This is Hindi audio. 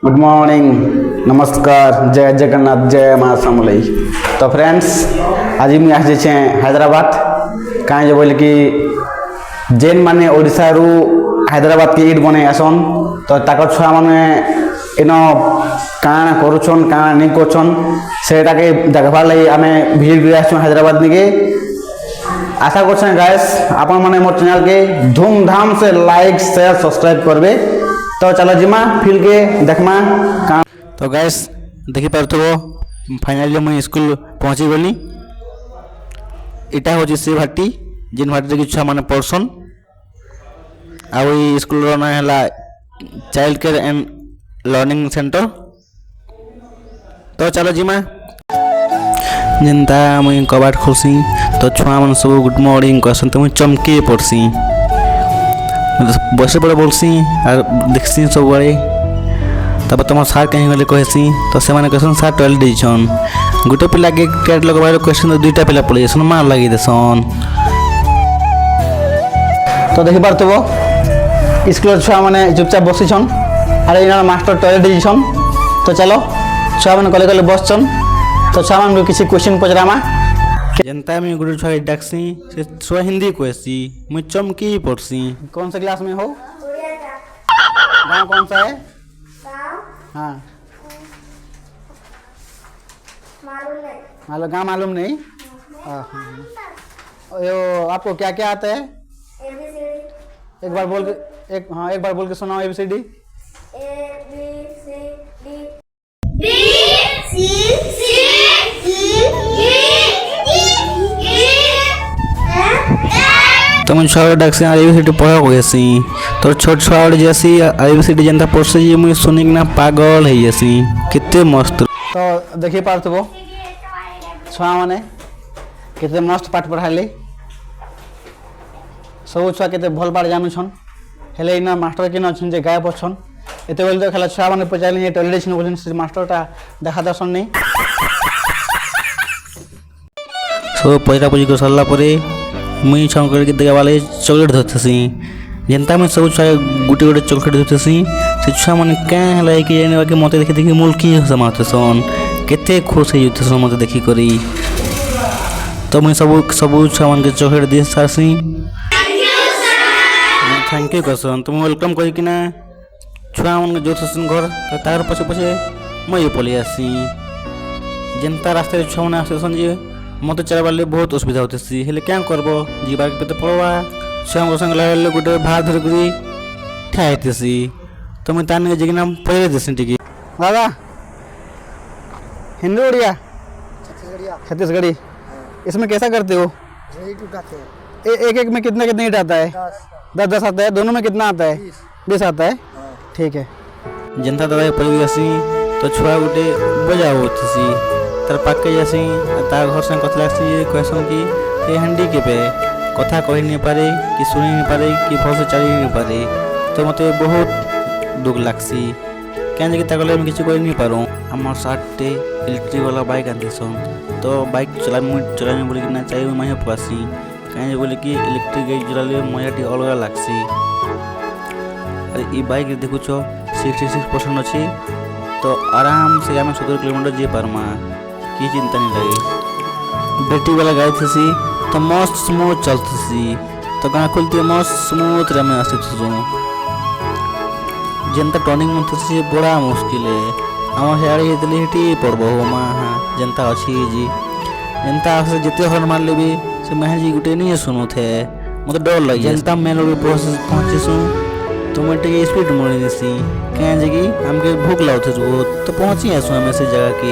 गुड मॉर्निंग, नमस्कार, जय जगन्नाथ, जय माँ समलई। तो फ्रेंड्स, आज मुझे आसे हैदराबाद कहीं बोल कि जेन माने ओडिशा रु हैदराबाद के इट बने आसन तो ताकर छुआ माने इन काण करुछन काण नहीं करछन सेटा के देखबार लगी आम भिजिट कर आसु हैदराबाद निके। आशा कर गाइस आपण माने मोर चैनल के धूमधाम से लाइक शेयर सब्सक्राइब करबे। तो चलो जिमा फिर के देखमा का। तो गाइस देखि पारथो फाइनली मैं स्कूल पहुंची गली। इटा होची से भाटी जिन भाटी के छुआ माने पढ़सन आ ओई स्कूल रो ना हला child care and learning centre. तो चलो जिमा जिनता मुई कबाट खोलसी तो छुआ मन सब गुड मॉर्निंग कहसन तो मुई चमके पड़सी बसे पड़े बोलसी और देखसी सब बड़े। तब तुम सार कहीं गले कहसी तो से माने कहसन सार टॉयलेट देछन गुटे पिला के कैट लगबार क्वेश्चन तो दुईटा पिला पड़े सन मार लगी देसन। तो देखि पारथबो स्कूल छुआ माने चुपचाप बसिछन अरे इना मास्टर टॉयलेट देछन। तो चलो छुआ माने कले कले बसछन तो छुआ माने किसी क्वेश्चन पचरामा जनता में गुरु छुआ डाकसी से छुआ हिंदी कहसी मुई चमकी पड़सी। कौन से क्लास में हो? गाँव कौन सा है? हाँ मालूम गाँव मालूम नहीं। यो आपको क्या क्या आता है? एक बार बोल के एक बार बोल के सुनाओ ABCD। तो मैं छुआ डाकसी ABCD पढ़ा गएसी तो छोट छुआ जैसी ABCD जनता पढ़से ये मुझे सुनी ना पागल है जैसी कितने मस्त। तो देखिए पारथबो छुआ माने कितने मस्त पाठ पढ़ाले सब छुआ केते भल बार जानुछन हेले इना मास्टर के नछन जे गायब अछन एते बोल तो खाला छुआ माने पचाइले टॉयलेट न बोलन से मास्टरटा देखा दर्शन नहीं। सब पैसा पूजी को सरला परे मुई छाऊ करके देगा वाले चॉकलेट धरथसी जनता में सब छुआ गुटे गुटे चॉकलेट धरथसी से छुआ माने क्या हला कि जाने बाकी मते देखि देखि मुल्की समातसन केते खुश है युद्धसन मते देखि करी। तो मुई सब छुआ मान के चॉकलेट दे सारसी थैंक यू करसन तुम वेलकम करी कि ना छुआ मन जो ससन घर तो तार पछे पछे मैं पले आसी जनता रास्ता रे छुआ माने आसन जे मत चलबार बहुत असुविधा होती हेले क्या करब जीवार के तो पड़वा छुआ संग लगे गोटे भात धरिकी ठाईसी तो मुझे तान जिना पढ़े देसी टी। दादा हिंदी उड़िया छत्तीसगढ़ी इसमें कैसा करते हो? एक एक में कितना कितना ईट आता है? 10 आता है। दोनों में कितना आता है? 20 आता है। ठीक है जनता दादा पढ़ गसी तो छुआ गोटे बजा होती तार पाके जासी तार घर से कथ लगसी कहसन कि ये हंडी के पे कथा कही नहीं पारे कि सुनी नहीं पारे कि भल से चली नहीं पारे तो मते बहुत दुख लगसी क्या कि ताकले मैं किसी कही नहीं पारूँ। आम सार्टे इलेक्ट्रिक वाला बाइक आनसन तो बाइक चलाने बोले कि ना चाहिए मैं पसी कहीं बोले कि इलेक्ट्रिक गाड़ी चलाले मजा अलग लगसी। अरे ये बाइक देखु 66% अच्छी तो आराम से आम 70 किलोमीटर जी पार्मा की चिंता नहीं लगे। बैटरी वाला गाड़ी थी तो मस्त स्मूथ चलती तो गाँव खुलती मस्त स्मूथ रे में आसती जनता टर्निंग में थी बड़ा मुश्किल है आम सियाड़ी पड़ब हाँ जनता अच्छी जी जनता जिते हर मार ले भी से महर जी गोटे नहीं सुनु थे मत डर लगे जनता मेन रोड पहुँचीसु तो मैं स्पीड मोड़ी देसी क्या कि हमके भूख लगते बहुत तो पहुँची आसू हमें से जगह की।